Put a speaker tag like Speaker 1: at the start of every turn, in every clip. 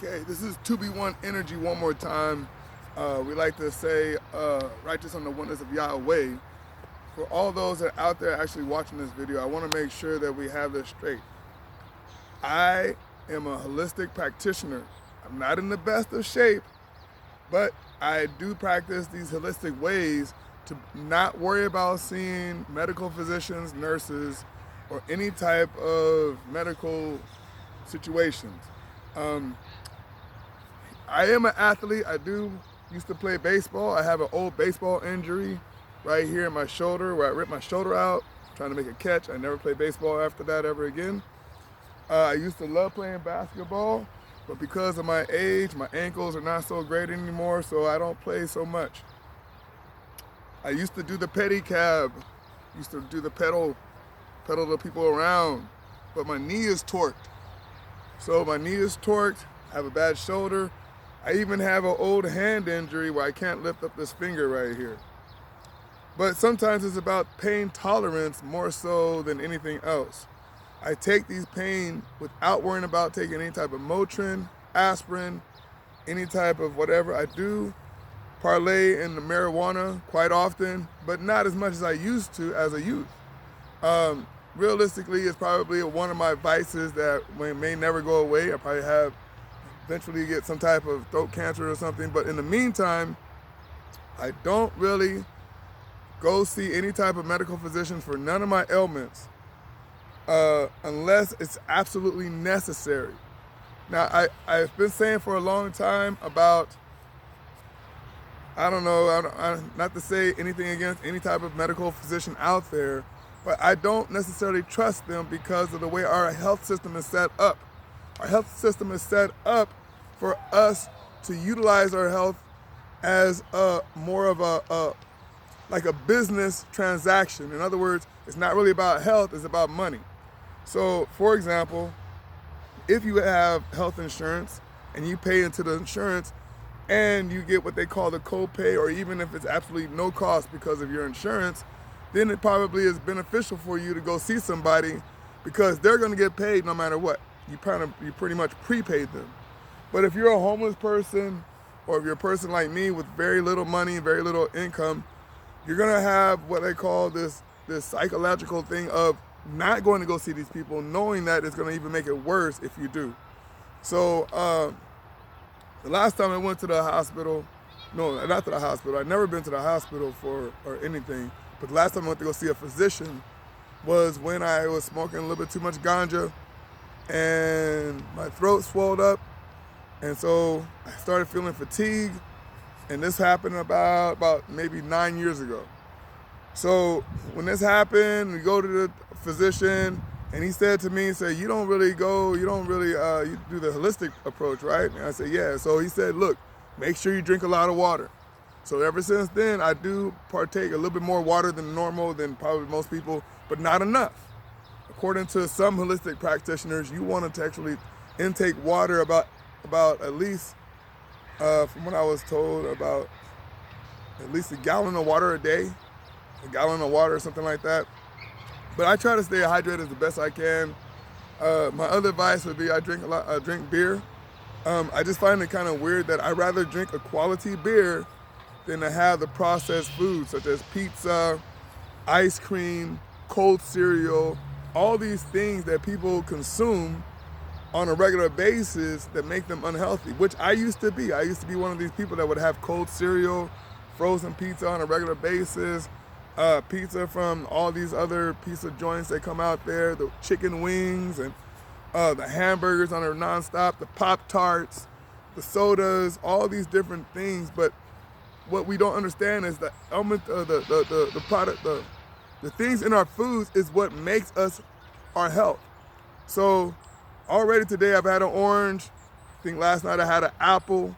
Speaker 1: Okay, this is 2B1 Energy one more time. We like to say, righteous on the oneness of Yahweh. For all those that are out there actually watching this video, I want to make sure that we have this straight. I am a holistic practitioner. I'm not in the best of shape, but I do practice these holistic ways to not worry about seeing medical physicians, nurses, or any type of medical situations. Um, I am an athlete. I do used to play baseball. I have an old baseball injury right here in my shoulder where I ripped my shoulder out trying to make a catch. I never played baseball after that ever again. I used to love playing basketball, but because of my age, my ankles are not so great anymore, so I don't play so much. I used to do the pedicab, used to do the pedal the people around, but my knee is torqued. So my knee is torqued, I have a bad shoulder. I even have an old hand injury where I can't lift up this finger right here. But sometimes it's about pain tolerance more so than anything else. I take these pain without worrying about taking any type of Motrin, aspirin, any type of whatever. I do parlay in the marijuana quite often, but not as much as I used to as a youth. Realistically, it's probably one of my vices that may never go away. I probably have eventually get some type of throat cancer or something, but in the meantime, I don't really go see any type of medical physician for none of my ailments unless it's absolutely necessary. Now, I've been saying for a long time about, I don't know, not to say anything against any type of medical physician out there, but I don't necessarily trust them because of the way our health system is set up. Our health system is set up for us to utilize our health as more of like a business transaction. In other words, it's not really about health, it's about money. So, for example, if you have health insurance and you pay into the insurance and you get what they call the copay, or even if it's absolutely no cost because of your insurance, then it probably is beneficial for you to go see somebody because they're going to get paid no matter what. You pretty much prepaid them. But if you're a homeless person, or if you're a person like me with very little money, very little income, you're gonna have what they call this psychological thing of not going to go see these people, knowing that it's gonna even make it worse if you do. So the last time I went to the hospital, no, not to the hospital. I've never been to the hospital or anything. But the last time I went to go see a physician was when I was smoking a little bit too much ganja, and my throat swelled up. And so I started feeling fatigue, and this happened about maybe 9 years ago. So when this happened, we go to the physician, and he said to me, he said, you do the holistic approach, right? And I said, yeah. So he said, look, make sure you drink a lot of water. So ever since then, I do partake a little bit more water than normal, than probably most people, but not enough. According to some holistic practitioners, you want to actually intake water about at least, from what I was told, about at least a gallon of water a day, a gallon of water or something like that. But I try to stay hydrated the best I can. My other advice would be I drink beer. I just find it kind of weird that I'd rather drink a quality beer than to have the processed foods such as pizza, ice cream, cold cereal, all these things that people consume on a regular basis that make them unhealthy, which I used to be. I used to be one of these people that would have cold cereal, frozen pizza on a regular basis, pizza from all these other pizza joints that come out there, the chicken wings and the hamburgers on a nonstop, the Pop-Tarts, the sodas, all these different things. But what we don't understand is the element, the product, the things in our foods is what makes us our health. So already today I've had an orange. I think last night I had an apple.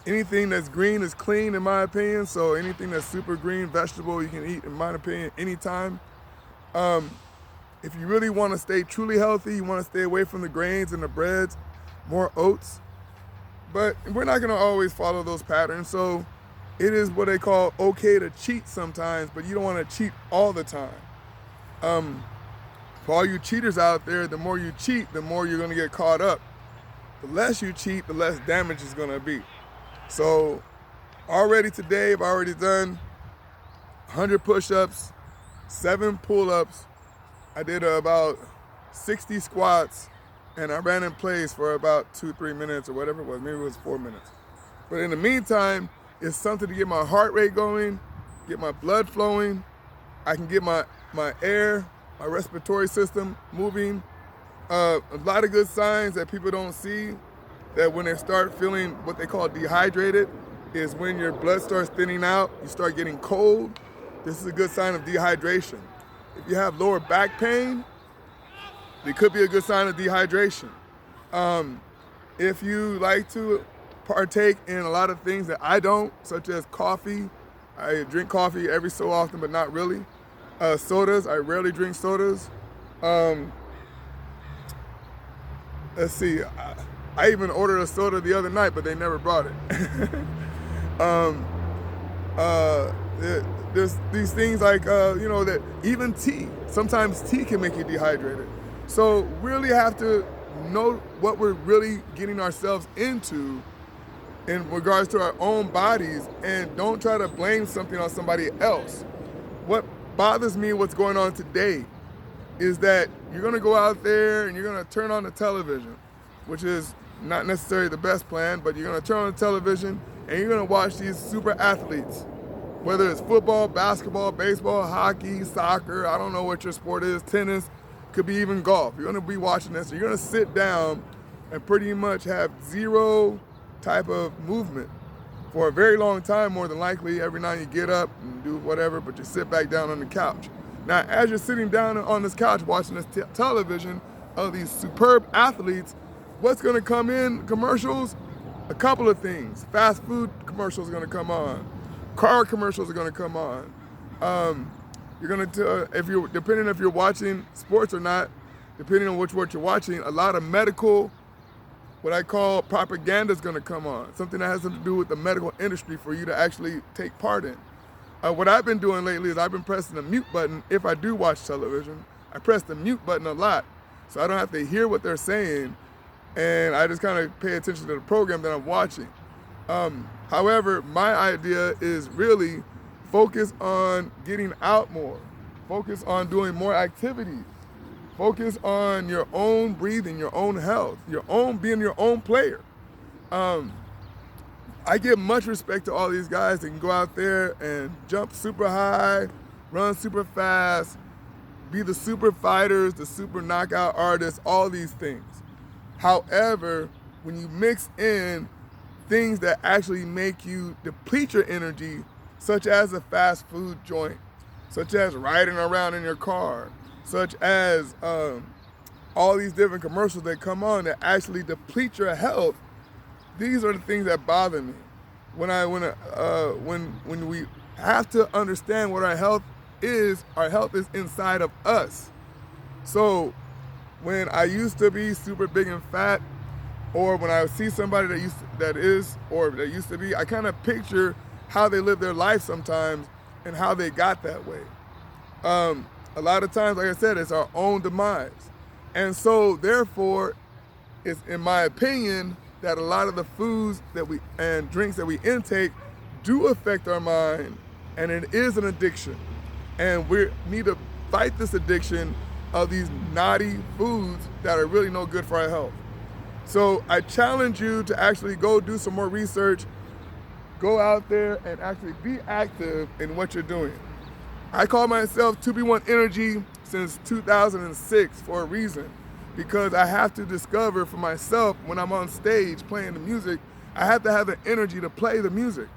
Speaker 1: Anything that's green is clean in my opinion. So anything that's super green vegetable you can eat in my opinion anytime. If you really want to stay truly healthy, you want to stay away from the grains and the breads, more oats. But we're not going to always follow those patterns. So it is what they call okay to cheat sometimes, but you don't want to cheat all the time. For all you cheaters out there, the more you cheat, the more you're going to get caught up. the less you cheat, the less damage is gonna be. So already today, I've already done 100 push-ups, 7 pull-ups. I did about 60 squats, and I ran in place for about 2-3 minutes or whatever it was. Maybe it was 4 minutes. But in the meantime, it's something to get my heart rate going, get my blood flowing. I can get my air, my respiratory system moving. A lot of good signs that people don't see, that when they start feeling what they call dehydrated, is when your blood starts thinning out, you start getting cold. This is a good sign of dehydration. If you have lower back pain, it could be a good sign of dehydration. If you like to partake in a lot of things that I don't, such as coffee, I drink coffee every so often, but not really. Sodas, I rarely drink sodas. Let's see, I even ordered a soda the other night, but they never brought it. There's these things like, that even tea, sometimes tea can make you dehydrated. So really have to know what we're really getting ourselves into in regards to our own bodies, and don't try to blame something on somebody else. What bothers me, what's going on today, is that you're gonna go out there and you're gonna turn on the television, which is not necessarily the best plan, but you're gonna turn on the television and you're gonna watch these super athletes, whether it's football, basketball, baseball, hockey, soccer, I don't know what your sport is, tennis, could be even golf. You're gonna be watching this, you're gonna sit down and pretty much have zero type of movement for a very long time, more than likely. Every night you get up and do whatever, but you sit back down on the couch. Now, as you're sitting down on this couch watching this television of these superb athletes, what's gonna come in commercials? A couple of things. Fast food commercials are gonna come on. Car commercials are gonna come on. You're gonna, depending if you're watching sports or not, depending on which what you're watching, a lot of medical, what I call propaganda, is gonna come on. Something that has something to do with the medical industry for you to actually take part in. What I've been doing lately is I've been pressing the mute button. If I do watch television, I press the mute button a lot, so I don't have to hear what they're saying, and I just kind of pay attention to the program that I'm watching. However, my idea is really focus on getting out more, focus on doing more activities, focus on your own breathing, your own health, being your own player. I give much respect to all these guys that can go out there and jump super high, run super fast, be the super fighters, the super knockout artists, all these things. However, when you mix in things that actually make you deplete your energy, such as a fast food joint, such as riding around in your car, such as all these different commercials that come on that actually deplete your health, these are the things that bother me. When we have to understand what our health is inside of us. So when I used to be super big and fat, or when I see somebody that used to be, I kind of picture how they live their life sometimes and how they got that way. A lot of times, like I said, it's our own demise. And so therefore, it's in my opinion that a lot of the foods and drinks that we intake do affect our mind, and it is an addiction. And we need to fight this addiction of these naughty foods that are really no good for our health. So I challenge you to actually go do some more research, go out there and actually be active in what you're doing. I call myself 2B1 Energy since 2006 for a reason, because I have to discover for myself when I'm on stage playing the music, I have to have the energy to play the music.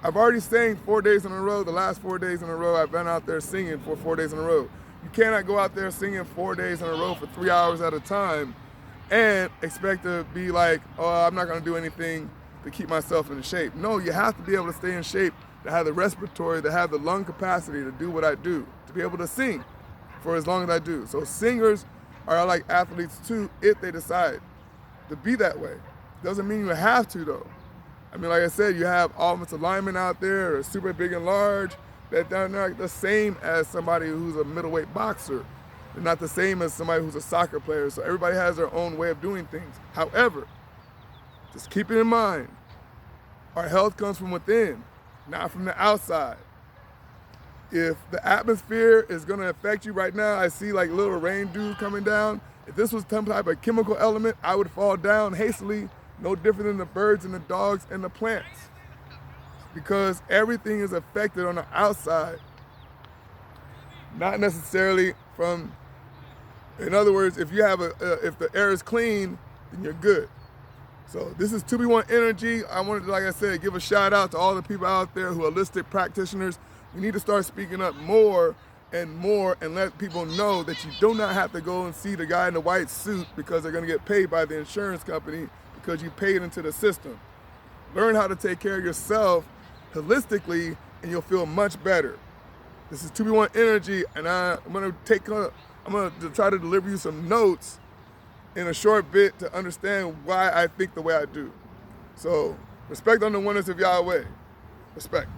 Speaker 1: I've already sang 4 days in a row. The last 4 days in a row, I've been out there singing for 4 days in a row. You cannot go out there singing 4 days in a row for 3 hours at a time and expect to be like, oh, I'm not gonna do anything to keep myself in shape. No, you have to be able to stay in shape, to have the respiratory, to have the lung capacity to do what I do, to be able to sing for as long as I do. So singers are like athletes too, if they decide to be that way. Doesn't mean you have to though. I mean, like I said, you have offensive linemen out there, or super big and large, that they're not the same as somebody who's a middleweight boxer. They're not the same as somebody who's a soccer player. So everybody has their own way of doing things. However, just keep it in mind, our health comes from within, not from the outside. If the atmosphere is going to affect you right now, I see like little rain dew coming down. If this was some type of chemical element, I would fall down hastily, no different than the birds and the dogs and the plants. Because everything is affected on the outside, not necessarily from, in other words, if you have if the air is clean, then you're good. So this is 2B1 Energy. I wanted to, like I said, give a shout out to all the people out there who are holistic practitioners. We need to start speaking up more and let people know that you do not have to go and see the guy in the white suit because they're going to get paid by the insurance company because you paid into the system. Learn how to take care of yourself holistically and you'll feel much better. This is 2B1 Energy, and I'm going to try to deliver you some notes in a short bit to understand why I think the way I do. So respect on the oneness of Yahweh. Respect.